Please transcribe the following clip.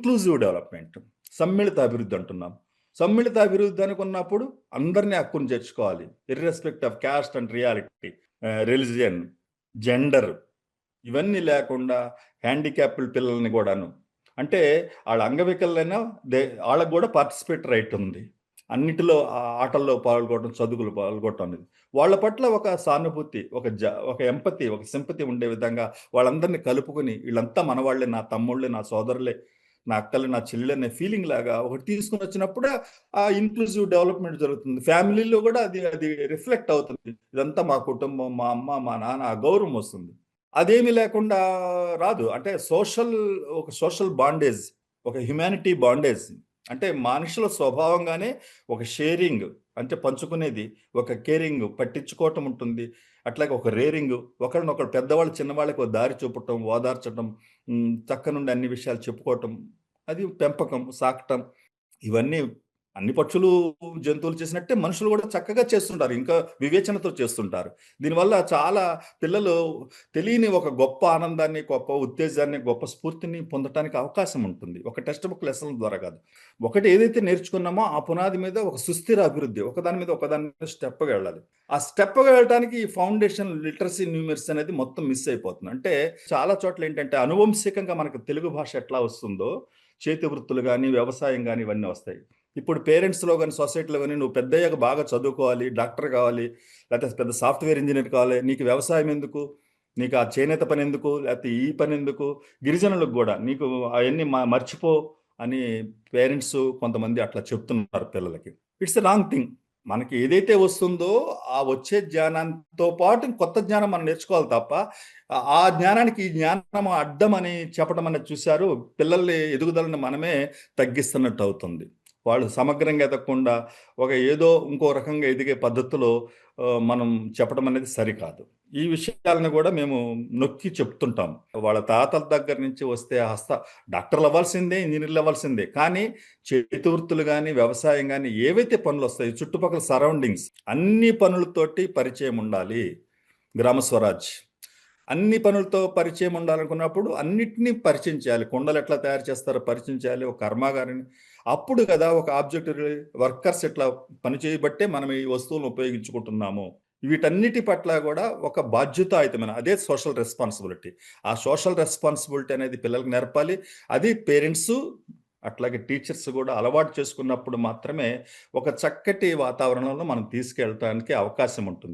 Inclusive development, సమ్మిళిత అభివృద్ధి అంటున్నాం. సమ్మిళిత అభివృద్ధి అనుకున్నప్పుడు అందరినీ హక్కును చేర్చుకోవాలి. Irrespective of caste and reality, religion, gender ఇవన్నీ లేకుండా హ్యాండిక్యాప్డ్ పిల్లల్ని కూడాను, అంటే వాళ్ళ అంగవికలైనా వాళ్ళకు కూడా పార్టిసిపేట్ రైట్ ఉంది. అన్నిటిలో ఆటల్లో పాల్గొనడం, చదువులు పాల్గొనడం అనేది వాళ్ళ పట్ల ఒక సానుభూతి, ఒక ఎంపతి, ఒక సింపతి ఉండే విధంగా వాళ్ళందరినీ కలుపుకొని వీళ్ళంతా మనవాళ్లే, నా తమ్ముళ్ళే, నా సోదరులే, నా అక్కలు, నా చెల్లెలు అనే ఫీలింగ్ లాగా ఒకటి తీసుకుని వచ్చినప్పుడే ఆ ఇంక్లూజివ్ డెవలప్మెంట్ జరుగుతుంది. ఫ్యామిలీలో కూడా అది అది రిఫ్లెక్ట్ అవుతుంది. ఇదంతా మా కుటుంబం, మా అమ్మ, మా నాన్న, ఆ గౌరవం వస్తుంది. అదేమీ లేకుండా రాదు. అంటే ఒక సోషల్ బాండేజ్, ఒక హ్యుమానిటీ బాండేజ్, అంటే మనుషుల స్వభావంగానే ఒక షేరింగ్, అంటే పంచుకునేది, ఒక కేరింగ్, పట్టించుకోవటం ఉంటుంది. అట్లాగే ఒక రేరింగ్, ఒకళ్ళనొకళ్ళు పెద్దవాళ్ళు చిన్నవాళ్ళకి ఒక దారి చూపటం, ఓదార్చటం, చక్క నుండి అన్ని విషయాలు చెప్పుకోవటం, అది పెంపకం, సాకటం. ఇవన్నీ అన్ని పక్షులు, జంతువులు చేసినట్టే మనుషులు కూడా చక్కగా చేస్తుంటారు. ఇంకా వివేచనతో చేస్తుంటారు. దీనివల్ల చాలా పిల్లలు తెలియని ఒక గొప్ప ఆనందాన్ని, గొప్ప ఉత్తేజాన్ని, గొప్ప స్ఫూర్తిని పొందటానికి అవకాశం ఉంటుంది. ఒక టెక్స్ట్ బుక్ లెసన్ల ద్వారా కాదు. ఒకటి ఏదైతే నేర్చుకున్నామో ఆ పునాది మీద ఒక సుస్థిర అభివృద్ధి, ఒకదాని మీద స్టెప్‌గా వెళ్ళాలి. ఆ స్టెప్‌గా వెళ్ళటానికి ఈ ఫౌండేషన్ లిటరసీ, న్యూమరసీ అనేది మొత్తం మిస్ అయిపోతుంది. అంటే చాలా చోట్ల ఏంటంటే అనువంశికంగా మనకు తెలుగు భాష ఎట్లా వస్తుందో, చేతి వృత్తులు గాని, వ్యవసాయం గాని ఇవన్నీ వస్తాయి. ఇప్పుడు పేరెంట్స్‌లో గాని, సొసైటీలో గాని నువ్వు పెద్దయ్యాక బాగా చదువుకోవాలి, డాక్టర్ కావాలి, లేకపోతే పెద్ద సాఫ్ట్‌వేర్ ఇంజినీర్ కావాలి, నీకు వ్యవసాయం ఎందుకు? నీకు ఆ చేనేత పని ఎందుకు? లేకపోతే ఈ పని ఎందుకు? గిరిజనులకు గూడా నీకు అయన్నీ మర్చిపో అని పేరెంట్స్ కొంతమంది అట్లా చెప్తున్నారు పిల్లలకి. It's a wrong thing. మనకి ఏదైతే వస్తుందో ఆ వచ్చే జ్ఞానంతో పాటు కొత్త జ్ఞానం మనం నేర్చుకోవాలి తప్ప, ఆ జ్ఞానానికి ఈ జ్ఞానం అడ్డం అని చెప్పడం అనేది చూశారు. పిల్లల్ని ఎదుగుదలను మనమే తగ్గిస్తున్నట్టు అవుతుంది. వాళ్ళు సమగ్రంగా ఎదగకుండా ఒక ఏదో ఇంకో రకంగా ఎదిగే పద్ధతిలో మనం చెప్పడం అనేది సరికాదు. ఈ విషయాలను కూడా మేము నొక్కి చెప్తుంటాం. వాళ్ళ తాతల దగ్గర నుంచి వస్తే డాక్టర్లు అవ్వాల్సిందే, ఇంజినీర్లు అవ్వాల్సిందే. కానీ చేతి వృత్తులు గాని, వ్యవసాయం గాని ఏవైతే పనులొస్తాయో చుట్టుపక్కల సరౌండింగ్స్ అన్ని పనులతోటి పరిచయం ఉండాలి. గ్రామ స్వరాజ్. అన్ని పనులతో పరిచయం ఉండాలనుకున్నప్పుడు అన్నిటిని పరిచయం చేయాలి. కుండలు ఎట్లా తయారు చేస్తారో పరిచయం చేయాలి. ఒక కర్మాగారిని. అప్పుడు కదా ఒక ఆబ్జెక్ట్ వర్కర్స్ ఇట్లా పని చేయబట్టే మనం ఈ వస్తువులను ఉపయోగించుకుంటున్నాము. వీటన్నిటి పట్ల కూడా ఒక బాధ్యతాయుతమైన అదే సోషల్ రెస్పాన్సిబిలిటీ. ఆ సోషల్ రెస్పాన్సిబిలిటీ అనేది పిల్లలకు నేర్పాలి. అది పేరెంట్సు, అట్లాగే టీచర్స్ కూడా అలవాటు చేసుకున్నప్పుడు మాత్రమే ఒక చక్కటి వాతావరణంలో మనం తీసుకెళ్ళటానికి అవకాశం ఉంటుంది.